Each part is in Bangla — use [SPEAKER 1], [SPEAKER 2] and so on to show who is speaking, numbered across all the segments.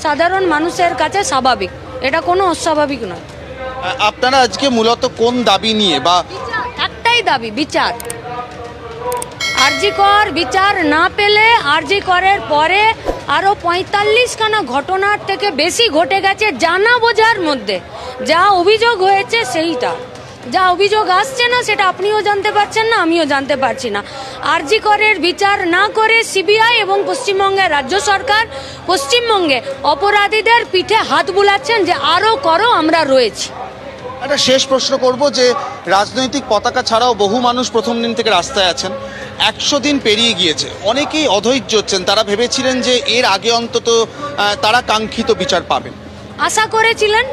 [SPEAKER 1] সাধারণ মানুষের কাছে স্বাভাবিক, এটা কোনো অস্বাভাবিক নয়।
[SPEAKER 2] আপনারা আজকে মূলত কোন দাবি নিয়ে বা
[SPEAKER 1] একটাই দাবি, বিচার। আরজি কর বিচার না পেলে আরজি করের পরে আরও 45খানা ঘটনার থেকে বেশি ঘটে গেছে জানা বোঝার মধ্যে। যা অভিযোগ হয়েছে সেইটা, যা অভিযোগ আসছে না সেটা আপনিও জানতে পারছেন না, আমিও জানতে পারছি না। আরজি করের বিচার না করে সিবিআই এবং পশ্চিমবঙ্গের রাজ্য সরকার পশ্চিমবঙ্গে অপরাধীদের পিঠে হাত বুলাচ্ছেন যে আরও করো, আমরা রয়েছি।
[SPEAKER 2] একটা শেষ প্রশ্ন করব যে রাজনৈতিক পতাকা ছাড়াও বহু মানুষ প্রথম দিন থেকে রাস্তায় আছেন। 100 দিন পেরিয়ে গিয়েছে, অনেকেই অধৈর্য হচ্ছেন। তারা ভেবেছিলেন যে এর আগে অন্তত তারা কাঙ্ক্ষিত বিচার পাবেন।
[SPEAKER 1] আশা করেছিলেন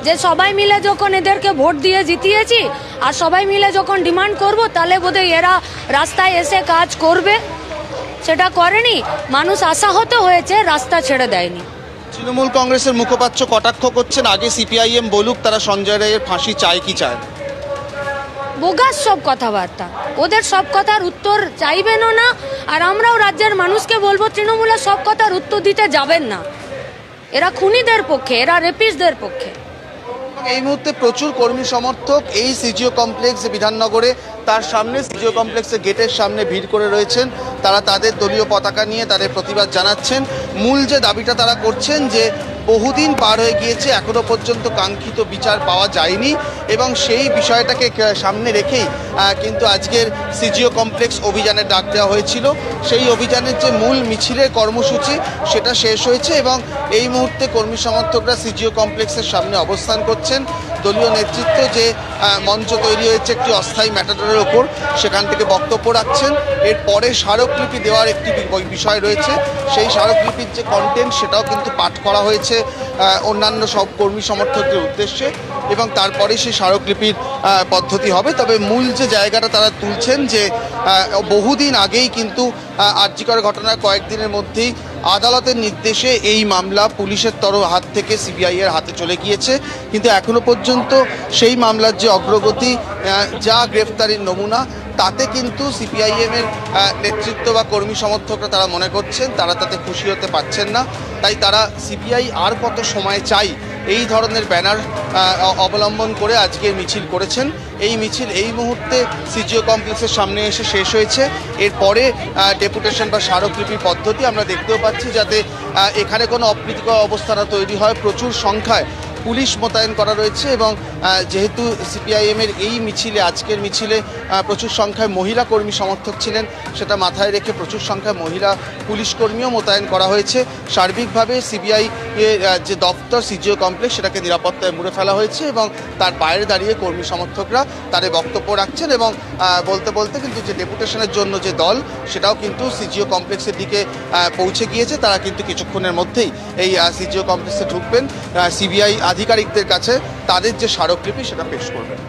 [SPEAKER 1] যে সবাই মিলে যখন এদেরকে ভোট দিয়ে জিতিয়েছি আর সবাই মিলে যখন ডিমান্ড করব তাহলে বোধহয় এরা রাস্তায় এসে কাজ করবে, সেটা করেনি। মানুষ আশাহত হয়েছে, রাস্তা ছেড়ে দেয়নি।
[SPEAKER 2] তৃণমূল কংগ্রেসের মুখপাত্র কটাক্ষ করছেন, আগে সিপিআইএম বলুক তারা সঞ্জয় রায়ের ফাঁসি চায় কি চায়।
[SPEAKER 1] বোগাস সব কথাবার্তা, ওদের সব কথার উত্তর চাইবেনও না। আর আমরাও রাজ্যের মানুষকে বলবো তৃণমূলের সব কথার উত্তর দিতে যাবেন না। এরা খুনিদের পক্ষে, এরা রেপিস্টদের পক্ষে।
[SPEAKER 2] এই মুহূর্তে প্রচুর কর্মী সমর্থক এই সিজিও কমপ্লেক্স বিধাননগরে, তার সামনে সিজিও কমপ্লেক্সের গেটের সামনে ভিড় করে রয়েছেন। তারা তাদের দলীয় পতাকা নিয়ে তাদের প্রতিবাদ জানাচ্ছেন। মূল যে দাবিটা তারা করছেন যে বহুদিন পার হয়ে গিয়েছে, এখনো পর্যন্ত কাঙ্ক্ষিত বিচার পাওয়া যায়নি এবং সেই বিষয়টাকে সামনে রেখেই কিন্তু আজকের সিজিও কমপ্লেক্স অভিযানের ডাক দেওয়া হয়েছিল। সেই অভিযানের যে মূল মিছিলের কর্মসূচি সেটা শেষ হয়েছে এবং এই মুহূর্তে কর্মী সমর্থকরা সিজিও কমপ্লেক্সের সামনে অবস্থান করছেন। দলীয় নেতৃত্ব যে মঞ্চ তৈরি হয়েছে একটি অস্থায়ী ম্যাটাডোরের ওপর, সেখান থেকে বক্তব্য রাখছেন। এরপরে স্মারকলিপি দেওয়ার একটি বিষয় রয়েছে, সেই স্মারকলিপির যে কন্টেন্ট সেটাও কিন্তু পাঠ করা হয়েছে অন্যান্য সব কর্মী সমর্থকদের উদ্দেশ্যে এবং তারপরে সেই স্মারকলিপির পদ্ধতি হবে। তবে মূল যে জায়গাটা তারা তুলছেন যে বহুদিন আগেই কিন্তু আরজি কর ঘটনার কয়েকদিনের মধ্যেই আদালতের নির্দেশে এই মামলা পুলিশের হাত থেকে সিবিআই এর হাতে চলে গিয়েছে, কিন্তু এখনো পর্যন্ত সেই মামলার যে অগ্রগতি, যা গ্রেফতারির নমুনা, তাতে কিন্তু সিপিআইএমের নেতৃত্ব বা কর্মী সমর্থকরা তারা মনে করছেন তারা তাতে খুশি হতে পারছেন না। তাই তারা সিপিআই আর কত সময় চাই এই ধরনের ব্যানার অবলম্বন করে আজকের মিছিল করেছেন। এই মিছিল এই মুহূর্তে সিজিও কমপ্লেক্সের সামনে এসে শেষ হয়েছে। এরপরে ডেপুটেশন বা স্মারকলিপি পদ্ধতি আমরা দেখতেও পাচ্ছি, যাতে এখানে কোনো অপ্রীতিকর অবস্থা না তৈরি হয়। প্রচুর সংখ্যায় পুলিশ মোতায়েন করা রয়েছে এবং যেহেতু সিপিআইএমের এই মিছিলে, আজকের মিছিলে প্রচুর সংখ্যায় মহিলা কর্মী সমর্থক ছিলেন, সেটা মাথায় রেখে প্রচুর সংখ্যায় মহিলা পুলিশ কর্মীও মোতায়েন করা হয়েছে। সার্বিকভাবে সিবিআই যে দপ্তর সিজিও কমপ্লেক্স সেটাকে নিরাপত্তায় মুড়ে ফেলা হয়েছে এবং তার বাইরে দাঁড়িয়ে কর্মী সমর্থকরা তাদের বক্তব্য রাখছেন এবং বলতে বলতে কিন্তু যে ডেপুটেশনের জন্য যে দল সেটাও কিন্তু সিজিও কমপ্লেক্সের দিকে পৌঁছে গিয়েছে। তারা কিন্তু কিছুক্ষণের মধ্যেই এই সিজিও কমপ্লেক্সে ঢুকবেন, সিবিআই আধিকারিকদের কাছে তাদের যে স্মারকলিপি সেটা পেশ করবেন।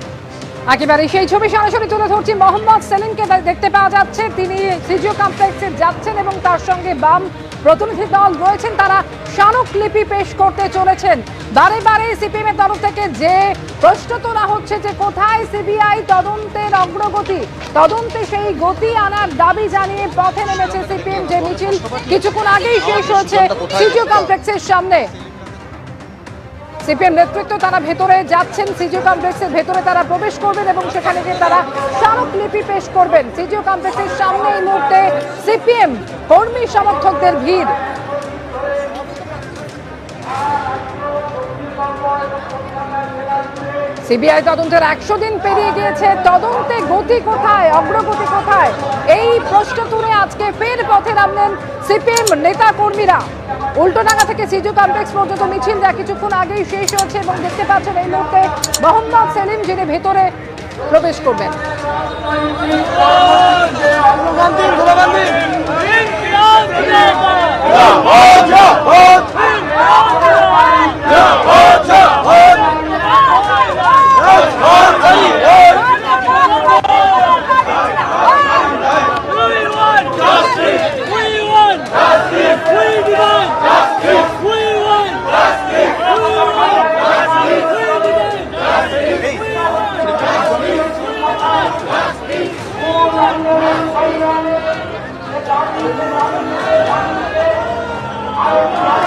[SPEAKER 3] একেবারে সেই ছবি সরাসরি তুলে ধরছি। মোহাম্মদ সেলিমকে দেখতে পাওয়া যাচ্ছে, তিনি সিজিও কমপ্লেক্সে যাচ্ছেন এবং তার সঙ্গে বাম প্রতিনিধি দল রয়েছেন, তারা স্মারকলিপি পেশ করতে চলেছেন। বারে বারে সিপিএম এর তরফ থেকে যে প্রশ্ন তোলা হচ্ছে যে কোথায় সিবিআই তদন্তের অগ্রগতি, তদন্তে সেই গতি আনার দাবি জানিয়ে পথে নেমেছে সিপিএম। যে মিছিল কিছুক্ষণ আগেই শেষ হয়েছে সিজিও কমপ্লেক্সের সামনে। সিপিএম নেতৃত্ব তারা ভেতরে যাচ্ছেন, সিজিও কমপ্লেক্সের ভেতরে তারা প্রবেশ করবেন এবং সেখানে গিয়ে তারা স্মারকলিপি পেশ করবেন। সিজিও কমপ্লেক্সের সামনে এই মুহূর্তে সিপিএম কর্মী সমর্থকদের ভিড়। সিবিআই তদন্তের 100 দিন পেরিয়ে গিয়েছে, তদন্তে গতি কোথায়, অগ্রগতি কোথায়, এই প্রশ্ন তুলে আজকে ফের পথে নামলেন সিপিএম নেতা কর্মীরা। উল্টোডাঙ্গা থেকে সিজিও কমপ্লেক্স পর্যন্ত মিছিল যা কিছুক্ষণ আগেই শেষ হয়েছে এবং দেখতে পাচ্ছেন এই মুহূর্তে মোহাম্মদ সেলিম যিনি ভেতরে প্রবেশ করবেন।
[SPEAKER 4] Justice!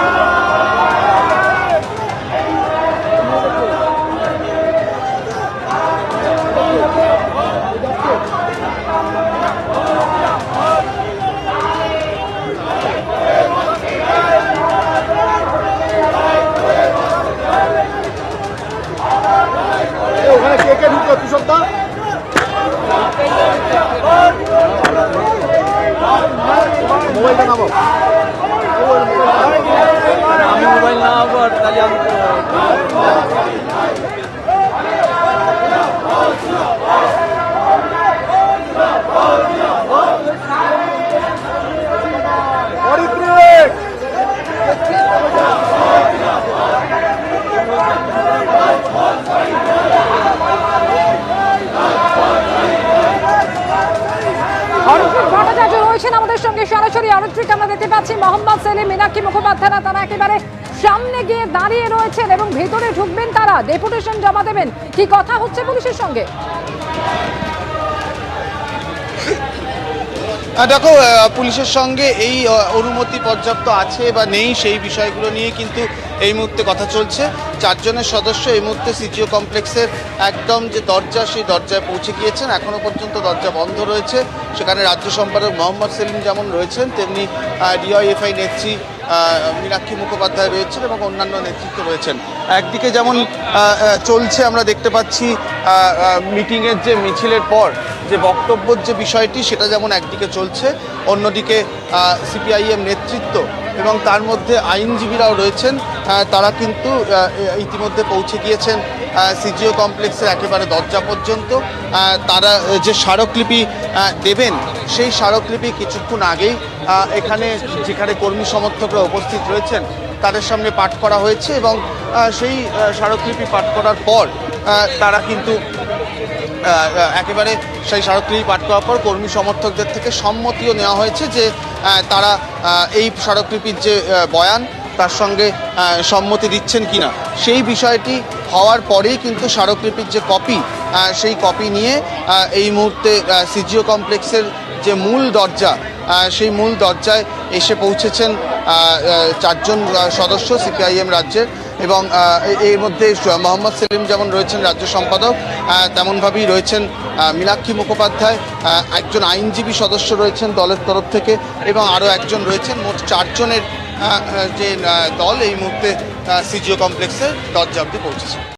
[SPEAKER 3] নেত্রীকে আমরা দেখতে পাচ্ছি মোহাম্মদ সেলিম, মীনাক্ষী মুখোপাধ্যায়, তারা একেবারে সামনে গিয়ে দাঁড়িয়ে রয়েছেন এবং ভেতরে ঢুকবেন, তারা ডেপুটেশন জমা দেবেন। কি কথা হচ্ছে পুলিশের সঙ্গে?
[SPEAKER 2] দেখো, পুলিশের সঙ্গে এই অনুমতি পর্যাপ্ত আছে বা নেই সেই বিষয়গুলো নিয়ে কিন্তু এই মুহূর্তে কথা চলছে। 4 জনের সদস্য এই মুহূর্তে সিজিও কমপ্লেক্সের একদম যে দরজা, সেই দরজায় পৌঁছে গিয়েছেন। এখনো পর্যন্ত দরজা বন্ধ রয়েছে। সেখানে রাজ্য সম্পাদক মোহাম্মদ সেলিম যেমন রয়েছেন, তেমনি ডিওয়াইএফআই নেত্রী মীনাক্ষী মুখোপাধ্যায় রয়েছেন এবং অন্যান্য নেতৃত্ব রয়েছেন। একদিকে যেমন চলছে, আমরা দেখতে পাচ্ছি মিটিংয়ের যে মিছিলের পর যে বক্তব্যের যে বিষয়টি, সেটা যেমন একদিকে চলছে, অন্যদিকে সিপিআইএম নেতৃত্ব এবং তার মধ্যে আইনজীবীরাও রয়েছেন। তারা কিন্তু ইতিমধ্যে পৌঁছে গিয়েছেন সিজিও কমপ্লেক্সের একেবারে দরজা পর্যন্ত। তারা যে স্মারকলিপি দেবেন, সেই স্মারকলিপি কিছুক্ষণ আগেই এখানে যেখানে কর্মী সমর্থকরা উপস্থিত রয়েছেন তাদের সামনে পাঠ করা হয়েছে এবং সেই স্মারকলিপি পাঠ করার পর তারা কিন্তু একেবারে সেই স্মারকলিপি পাঠ করার পর কর্মী সমর্থকদের থেকে সম্মতিও নেওয়া হয়েছে যে তারা এই স্মারকলিপির যে বয়ান, তার সঙ্গে সম্মতি দিচ্ছেন কিনা। সেই বিষয়টি হওয়ার পরেই কিন্তু স্মারকলিপির যে কপি, সেই কপি নিয়ে এই মুহূর্তে সিজিও কমপ্লেক্সের যে মূল দরজা, সেই মূল দরজায় এসে পৌঁছেছেন 4 জন সদস্য সিপিআইএম রাজ্যের। এবং এর মধ্যে মোহাম্মদ সেলিম যেমন রয়েছেন রাজ্য সম্পাদক, তেমনভাবেই রয়েছেন মীনাক্ষী মুখোপাধ্যায়, একজন আইনজীবী সদস্য রয়েছেন দলের তরফ থেকে এবং আরও একজন রয়েছেন। মোট 4 জনের যে দল এই মুহূর্তে সিজিও কমপ্লেক্সের দরজা অবধি পৌঁছেছে।